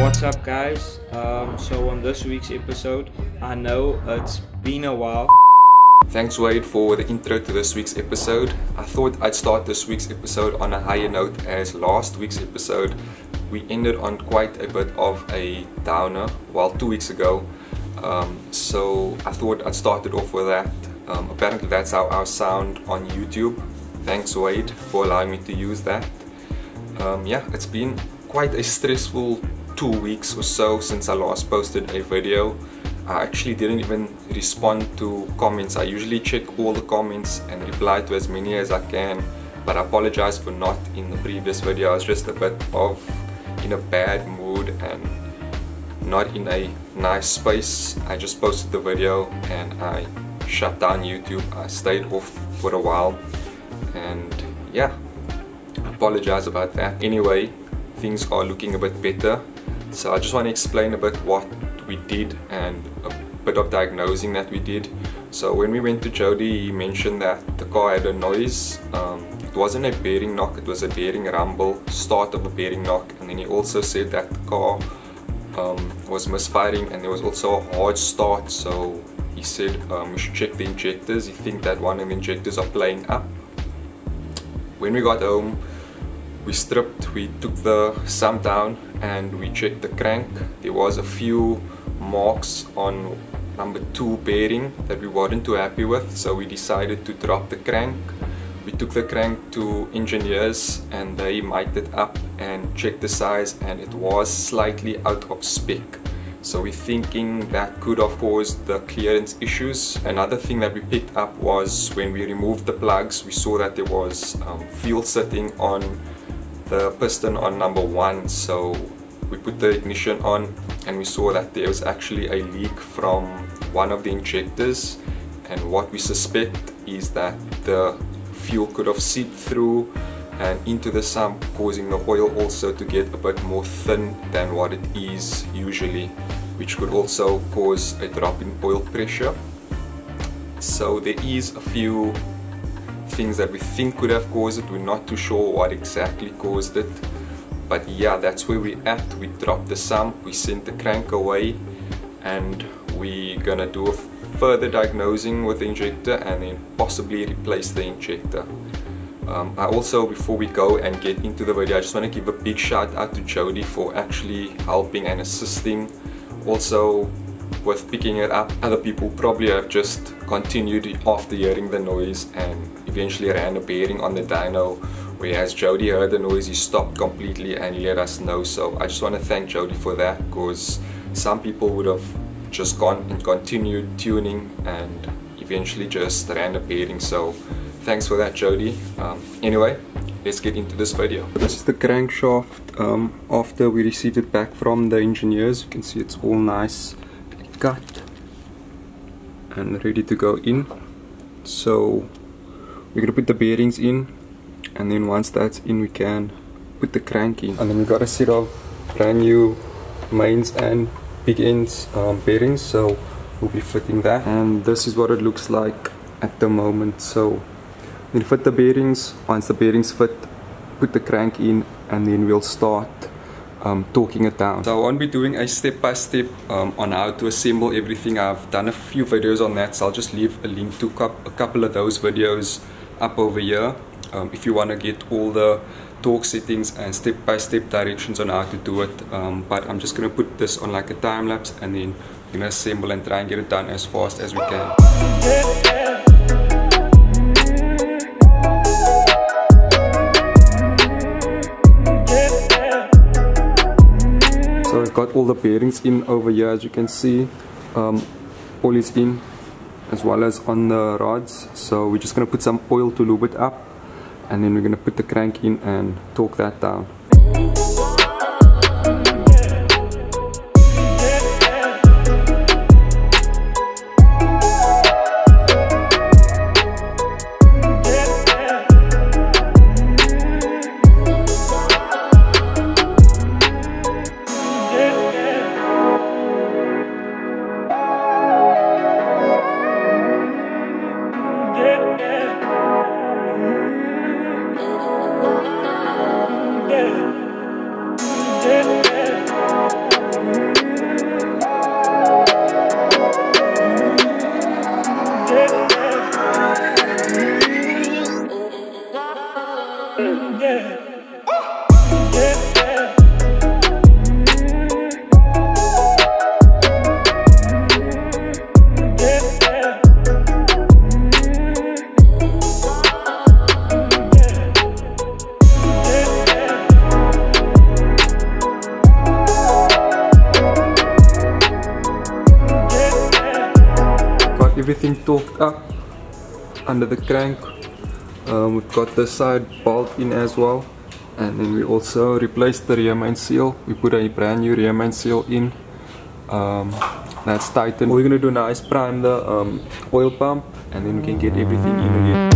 What's up, guys? So on this week's episode, I know it's been a while. Thanks Wade for the intro to this week's episode. I thought I'd start this week's episode on a higher note, as last week's episode we ended on quite a bit of a downer, well, 2 weeks ago. So I thought I'd start it off with that. Apparently that's how I sound on YouTube. Thanks Wade for allowing me to use that. Yeah, it's been quite a stressful 2 weeks or so since I last posted a video. I actually didn't even respond to comments. I usually check all the comments and reply to as many as I can, but I apologize for not in the previous video. I was just a bit in a bad mood and not in a nice space. I just posted the video and I shut down YouTube. I stayed off for a while and yeah, I apologize about that. Anyway, things are looking a bit better, so I just want to explain a bit what we did and a bit of diagnosing that we did. So when we went to Jody, he mentioned that the car had a noise. It wasn't a bearing knock, it was a bearing rumble, start of a bearing knock, and then he also said that the car was misfiring and there was also a hard start. So he said we should check the injectors. He thinks that one of the injectors are playing up. When we got home, we stripped, we took the sump down and we checked the crank. There was a few marks on number 2 bearing that we weren't too happy with, so we decided to drop the crank. We took the crank to engineers and they mic'd it up and checked the size, and it was slightly out of spec. So we're thinking that could have caused the clearance issues. Another thing that we picked up was when we removed the plugs, we saw that there was fuel sitting on the piston on number 1. So we put the ignition on and we saw that there was actually a leak from one of the injectors, and what we suspect is that the fuel could have seeped through and into the sump, causing the oil also to get a bit more thin than what it is usually, which could also cause a drop in oil pressure. So there is a few things that we think could have caused it. We're not too sure what exactly caused it, but yeah, that's where we're at. We dropped the sump, we sent the crank away, and we're gonna do a further diagnosing with the injector and then possibly replace the injector. I also, before we go and get into the video, I just want to give a big shout out to Jody for actually helping and assisting. Also with picking it up. Other people probably have just continued after hearing the noise and eventually ran a bearing on the dyno, whereas Jody heard the noise, he stopped completely and he let us know. So I just want to thank Jody for that, because some people would have just gone and continued tuning and eventually just ran a bearing. So thanks for that, Jody. Anyway, let's get into this video. This is the crankshaft after we received it back from the engineers. You can see it's all nice cut and ready to go in. So we're gonna put the bearings in, and then once that's in we can put the crank in, and then we got a set of brand new mains and big ends bearings, so we'll be fitting that, and this is what it looks like at the moment. So we'll fit the bearings. Once the bearings fit, put the crank in, and then we'll start torquing it down. So I won't be doing a step-by-step on how to assemble everything. I've done a few videos on that, so I'll just leave a link to a couple of those videos up over here if you want to get all the torque settings and step-by-step directions on how to do it. But I'm just going to put this on like a time-lapse, and then we're going to assemble and try and get it done as fast as we can. So we've got all the bearings in over here, as you can see. All is in, as well as on the rods. So we're just going to put some oil to lube it up, and then we're going to put the crank in and torque that down. everything torqued up under the crank. We've got the side bolt in as well, and then we also replaced the rear main seal. We put a brand new rear main seal in. That's tightened. All we're gonna do now is prime the oil pump, and then we can get everything in again.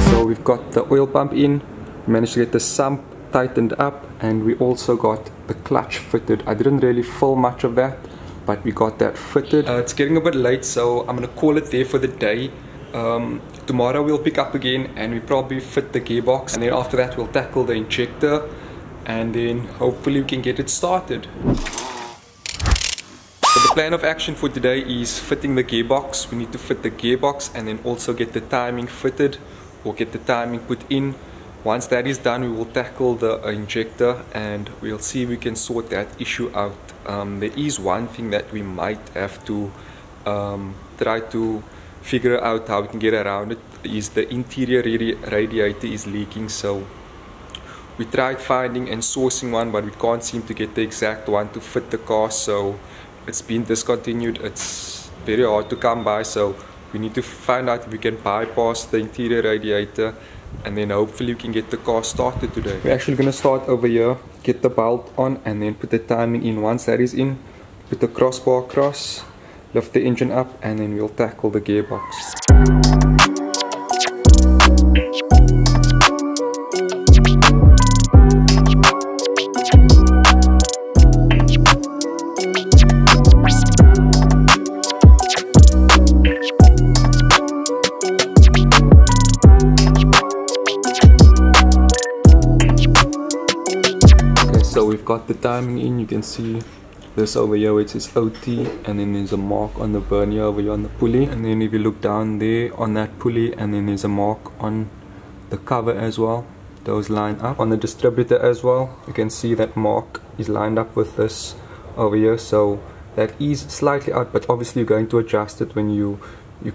So we've got the oil pump in, we managed to get the sump tightened up, and we also got the clutch fitted. I didn't really film much of that, but we got that fitted. It's getting a bit late, so I'm gonna call it there for the day. Tomorrow we'll pick up again and we probably fit the gearbox, and then after that we'll tackle the injector, and then hopefully we can get it started. So the plan of action for today is fitting the gearbox. We need to fit the gearbox and then also get the timing fitted, or get the timing put in. Once that is done, we will tackle the injector and we'll see if we can sort that issue out. There is one thing that we might have to try to figure out how we can get around it, is the interior radiator is leaking. So we tried finding and sourcing one, but we can't seem to get the exact one to fit the car, so it's been discontinued. It's very hard to come by, so we need to find out if we can bypass the interior radiator, and then hopefully we can get the car started today. We're actually going to start over here, get the bolt on, and then put the timing in. Once that is in, put the crossbar across, lift the engine up, and then we'll tackle the gearbox. So we've got the timing in. You can see this over here where it says OT, and then there's a mark on the vernier over here on the pulley, and then if you look down there on that pulley, and then there's a mark on the cover as well. Those line up. On the distributor as well, you can see that mark is lined up with this over here, so that is slightly out, but obviously you're going to adjust it when you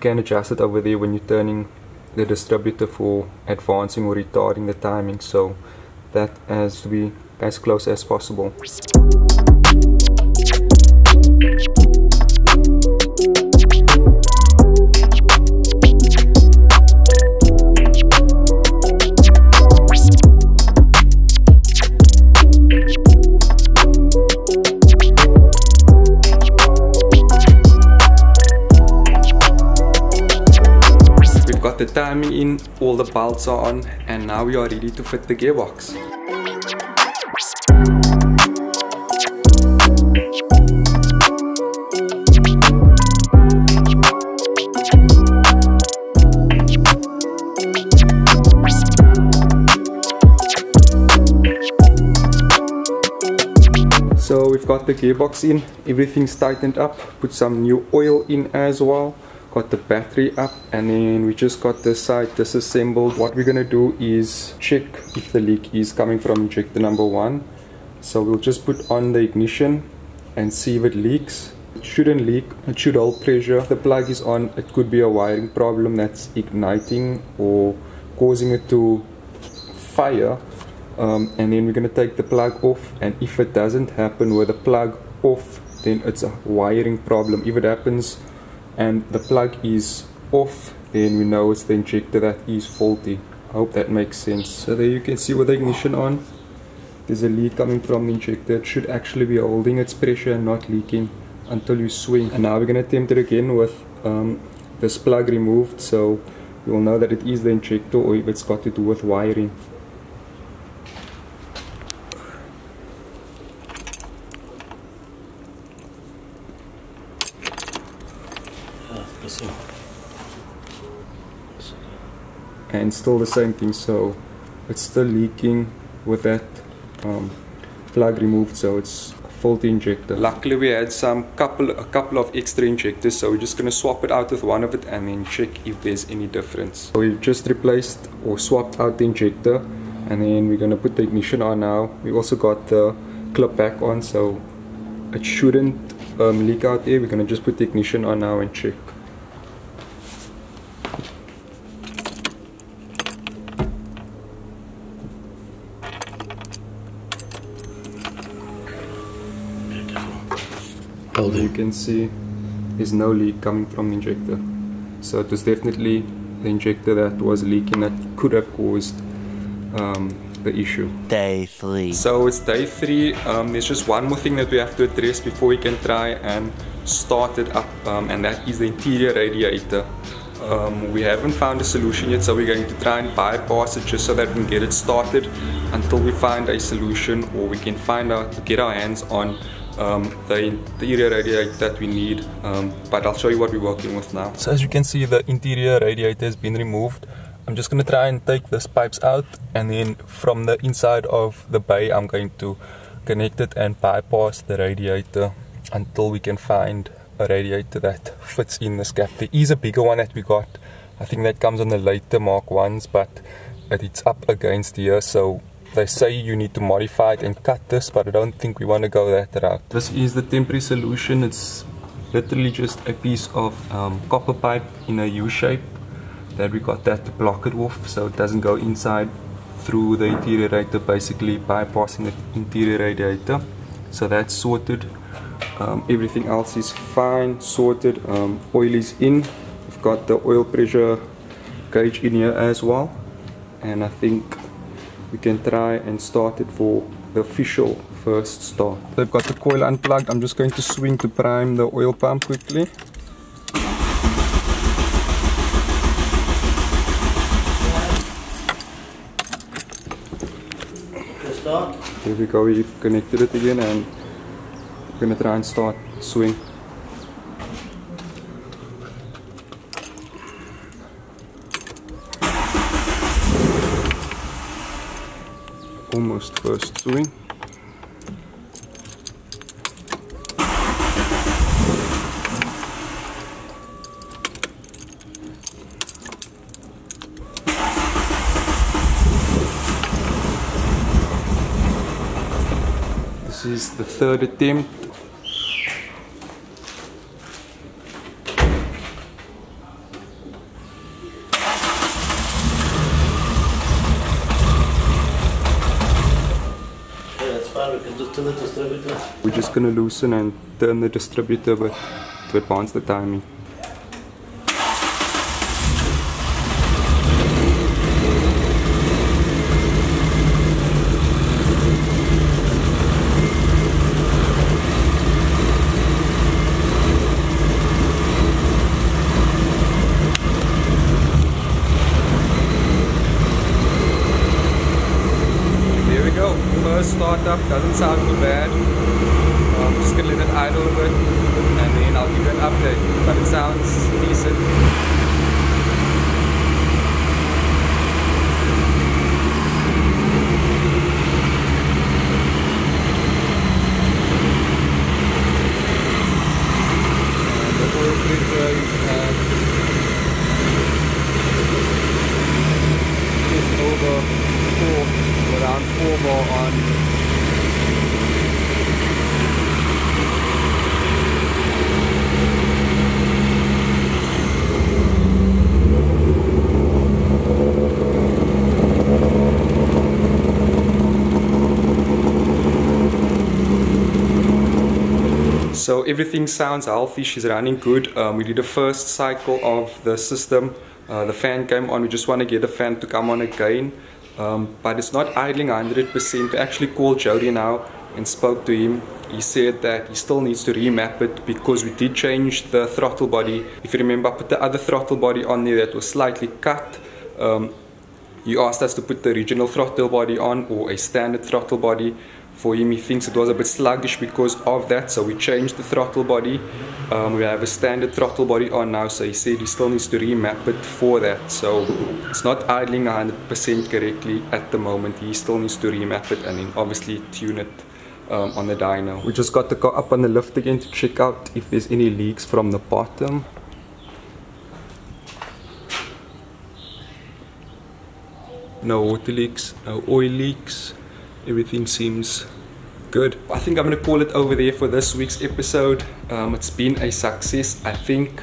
can adjust it over there when you're turning the distributor for advancing or retarding the timing, so that has to be as close as possible. We've got the timing in, all the bolts are on, and now we are ready to fit the gearbox. So we've got the gearbox in, everything's tightened up, put some new oil in as well, got the battery up, and then we just got this side disassembled. What we're gonna do is check if the leak is coming from injector number 1. So we'll just put on the ignition and see if it leaks. It shouldn't leak, it should hold pressure. If the plug is on, it could be a wiring problem that's igniting or causing it to fire. And then we're going to take the plug off, and if it doesn't happen with the plug off, then it's a wiring problem. If it happens and the plug is off, then we know it's the injector that is faulty. I hope that makes sense. So there you can see with the ignition on, there's a leak coming from the injector. It should actually be holding its pressure and not leaking until you swing. And now we're going to attempt it again with this plug removed, so you will know that it is the injector or if it's got to do with wiring. And still the same thing, so it's still leaking with that plug removed, so it's a faulty injector. Luckily we had a couple of extra injectors, so we're just going to swap it out with one of it and then check if there's any difference. So we've just replaced or swapped out the injector, and then we're going to put the ignition on now. We also got the clip back on, so it shouldn't leak out there. We're going to just put the ignition on now and check. You can see there's no leak coming from the injector. So it was definitely the injector that was leaking that could have caused the issue. Day 3. So it's day 3. There's just one more thing that we have to address before we can try and start it up, and that is the interior radiator. We haven't found a solution yet, so we're going to try and bypass it just so that we can get it started until we find a solution, or we can find out, get our hands on the interior radiator that we need, but I'll show you what we're working with now. So as you can see, the interior radiator has been removed. I'm just going to try and take these pipes out, and then from the inside of the bay I'm going to connect it and bypass the radiator until we can find a radiator that fits in this gap. There is a bigger one that we got, I think that comes on the later Mk1s, but it's up against here, so they say you need to modify it and cut this, but I don't think we want to go that route. This is the temporary solution. It's literally just a piece of copper pipe in a U shape that we got that to block it off so it doesn't go inside through the interior radiator, basically bypassing the interior radiator. So that's sorted. Everything else is fine, sorted. Oil is in. We've got the oil pressure gauge in here as well, and I think we can try and start it for the official first start. I've got the coil unplugged. I'm just going to swing to prime the oil pump quickly. Here we go, we've connected it again, and we're going to try and start swing. Almost first swing. This is the third attempt. We're just going to loosen and turn the distributor a bit to advance the timing. First startup doesn't sound too bad. I'm just gonna let it idle a bit and then I'll give you an update, but it sounds decent. And the oil pressure is over 4. Around 4 bar on. So everything sounds healthy, she's running good. We did the first cycle of the system. The fan came on, we just want to get the fan to come on again. But it's not idling 100%. We actually called Jody now and spoke to him. He said that he still needs to remap it because we did change the throttle body. If you remember, I put the other throttle body on there that was slightly cut. He asked us to put the original throttle body on, or a standard throttle body. For him, he thinks it was a bit sluggish because of that, so we changed the throttle body. We have a standard throttle body on now, so he said he still needs to remap it for that. So it's not idling 100% correctly at the moment. He still needs to remap it and then obviously tune it on the dyno. We just got the car up on the lift again to check out if there's any leaks from the bottom. No water leaks, no oil leaks. Everything seems good. I think I'm going to call it over there for this week's episode. It's been a success, I think.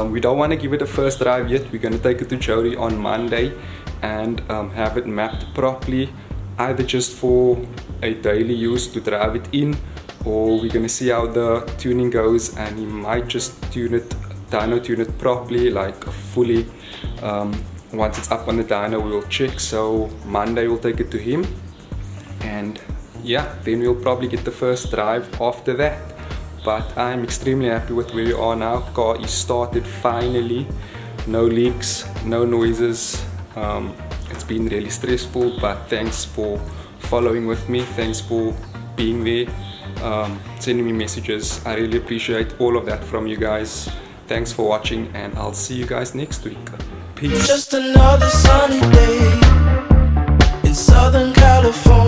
We don't want to give it a first drive yet. We're going to take it to Jody on Monday and have it mapped properly, either just for a daily use to drive it in, or we're gonna see how the tuning goes, and he might just tune it properly, like fully. Once it's up on the dyno, we'll check. So Monday we'll take it to him, and yeah, then we'll probably get the first drive after that. But I'm extremely happy with where we are now. Car is started finally, no leaks, no noises. It's been really stressful, but thanks for following with me, thanks for being there, sending me messages. I really appreciate all of that from you guys. Thanks for watching, and I'll see you guys next week. Peace. Just another sunny day in Southern California.